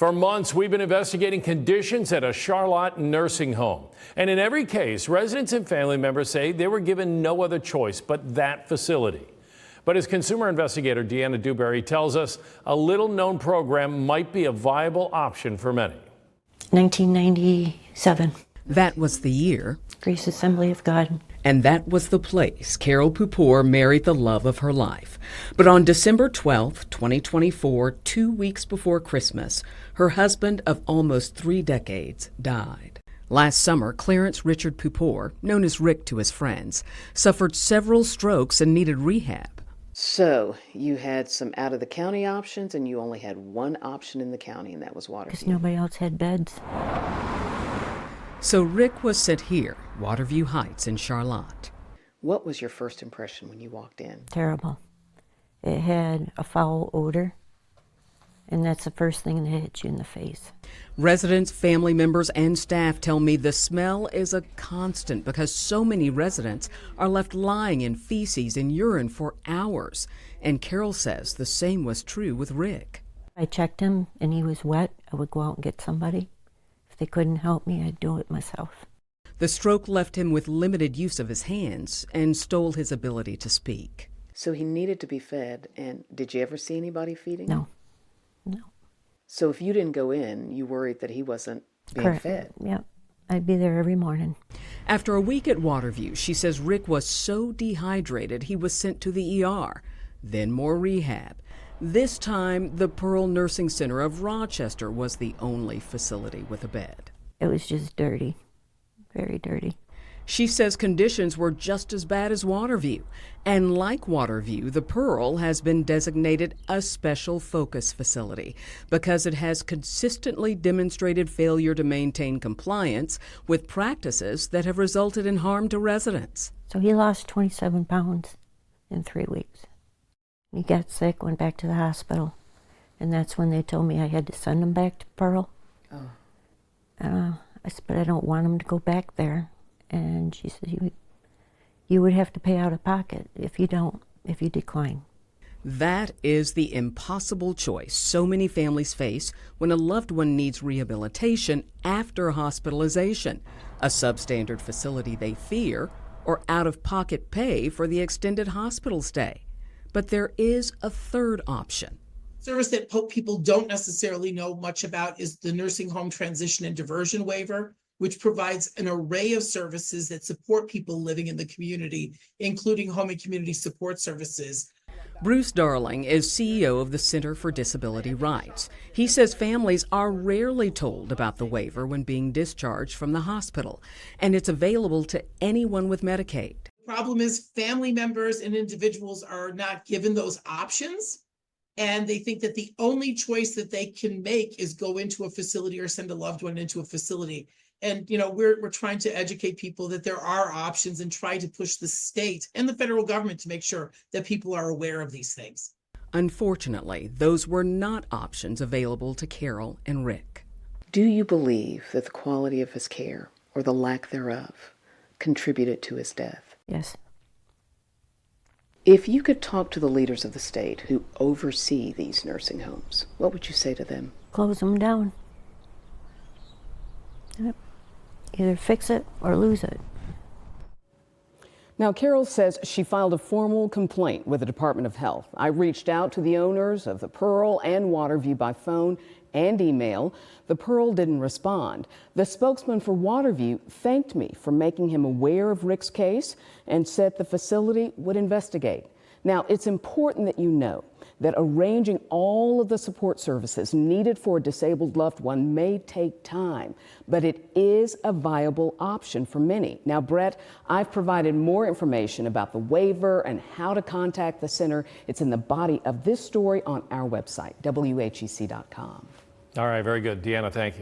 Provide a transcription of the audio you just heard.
For months, we've been investigating conditions at a Charlotte nursing home. And in every case, residents and family members say they were given no other choice but that facility. But as consumer investigator Deanna Dewberry tells us, a little-known program might be a viable option for many. 1997. That was the year. Grace Assembly of God. And that was the place Carol Pupor married the love of her life. But on December 12, 2024, 2 weeks before Christmas, her husband of almost 3 decades died. Last summer, Clarence Richard Pupor, known as Rick to his friends, suffered several strokes and needed rehab. So you had some out-of-the-county options, and you only had one option in the county, and that was Waterview. Because nobody else had beds. So Rick was sent here, Waterview Heights in Charlotte. What was your first impression when you walked in? Terrible. It had a foul odor, and that's the first thing that hits you in the face. Residents, family members, and staff tell me the smell is a constant because so many residents are left lying in feces and urine for hours. And Carol says the same was true with Rick. I checked him, and he was wet. I would go out and get somebody. If they couldn't help me, I'd do it myself. The stroke left him with limited use of his hands and stole his ability to speak. So he needed to be fed, and did you ever see anybody feeding him? No. So if you didn't go in, you worried that he wasn't being Correct. fed? Yeah, I'd be there every morning. After a week at Waterview, she says Rick was so dehydrated he was sent to the ER, then more rehab. This time, the Pearl Nursing Center of Rochester was the only facility with a bed. It was just dirty, very dirty. She says conditions were just as bad as Waterview. And like Waterview, the Pearl has been designated a special focus facility because it has consistently demonstrated failure to maintain compliance with practices that have resulted in harm to residents. So he lost 27 pounds in 3 weeks. He got sick, went back to the hospital, and that's when they told me I had to send him back to Pearl. Oh. I said, but I don't want him to go back there. And she said, you would have to pay out of pocket if you decline. That is the impossible choice so many families face when a loved one needs rehabilitation after hospitalization, a substandard facility they fear, or out-of-pocket pay for the extended hospital stay. But there is a third option. Service that people don't necessarily know much about is the Nursing Home Transition and Diversion Waiver, which provides an array of services that support people living in the community, including home and community support services. Bruce Darling is CEO of the Center for Disability Rights. He says families are rarely told about the waiver when being discharged from the hospital, and it's available to anyone with Medicaid. The problem is family members and individuals are not given those options, and they think that the only choice that they can make is go into a facility or send a loved one into a facility. And, we're trying to educate people that there are options and try to push the state and the federal government to make sure that people are aware of these things. Unfortunately, those were not options available to Carol and Rick. Do you believe that the quality of his care, or the lack thereof, contributed to his death? Yes. If you could talk to the leaders of the state who oversee these nursing homes, what would you say to them? Close them down. Yep. Either fix it or lose it. Now, Carol says she filed a formal complaint with the Department of Health. I reached out to the owners of the Pearl and Waterview by phone and email. The Pearl didn't respond. The spokesman for Waterview thanked me for making him aware of Rick's case and said the facility would investigate. Now, it's important that you know that arranging all of the support services needed for a disabled loved one may take time, but it is a viable option for many. Now, Brett, I've provided more information about the waiver and how to contact the center. It's in the body of this story on our website, WHEC.com. All right, very good. Deanna, thank you.